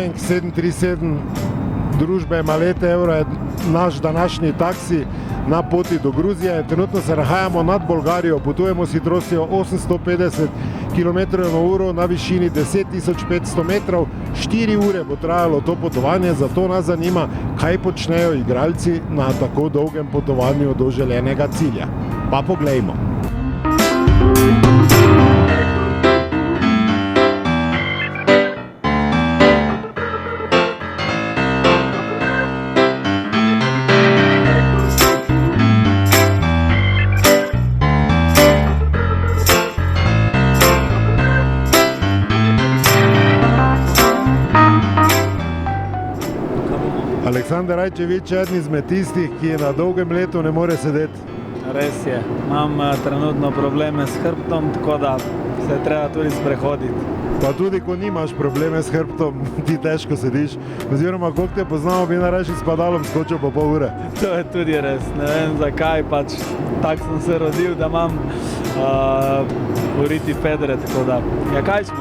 Boeing 737 družbe Malete Euro je naš današnji taksi na poti do Gruzije. Trenutno se nahajamo nad Bolgarijo, potujemo s hitrostjo 850 km/h na višini 10.500 metrov. 4 ure bo trajalo to potovanje, zato nas zanima, kaj počnejo igralci na tako dolgem potovanju do želenega cilja. Pa poglejmo. Aleksandar Rajčević je eden izmed tistih, ki na dolgem letu ne more sedeti. Res je, imam trenutno probleme s hrbtom, tako da se treba tudi sprehoditi. Pa tudi, ko nimaš probleme s hrbtom, ti težko sediš. Oziroma, koliko te poznamo, bi najrajši s padalom skočil po pol ure. To je tudi res, ne vem zakaj, pač tako sem se rodil, da imam uriti federe, tako da. Ja, kaj smo,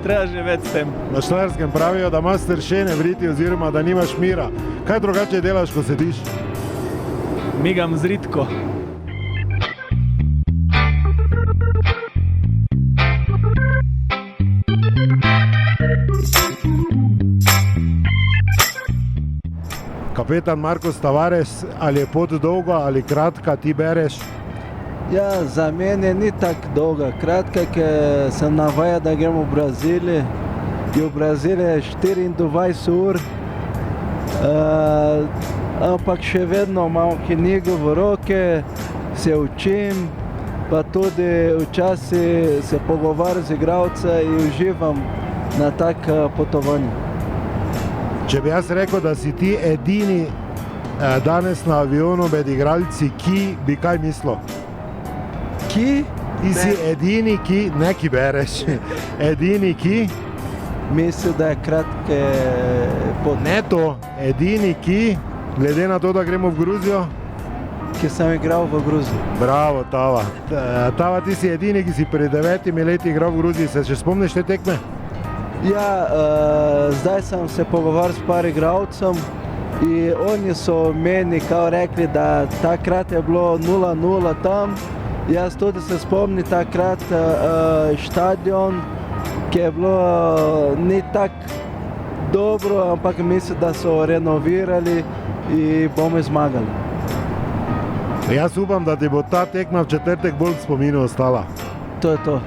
treba živeti s tem. Na Štajerskem pravijo, da imaš stršene vriti oziroma da nimaš mira. Kaj drugače delaš, ko sediš? Migam z ritko. Kapetan Marcos Tavares, ali je pot dolga ali kratka, ti bereš? Ja, za mene ni tako dolga, kratka, ker sem navajen, da gremo v Brazilijo. V Braziliji je 24 ur, ampak še vedno imam knjigo v roke, se učim, pa tudi včasih se pogovarjam z igralci in uživam na tak potovanju. Če bi jaz rekel, da si ti edini danes na avionu med igralci, ki bi kaj mislil? Ki? Ti si edini, ki, ne ki bereš, edini, ki? Mislim, da je kratke pot. Ne to, edini, ki, glede na to, da gremo v Gruzijo? Ki sem igral v Gruziji. Bravo, Tava. Tava, ti si edini, ki si pred 9 leti igral v Gruziji. Se še spomniš te tekme? Ja, zdaj sem se pogovarjal s par igralcem in oni so meni kao rekli, da takrat je bilo 0-0 tam. Jaz tudi se spomnim takrat štadion, ki je bilo ni tako dobro, ampak mislim, da so renovirali in bomo zmagali. Jaz upam, da ti bo ta tekma v četrtek bolj v spominu ostala. To je to.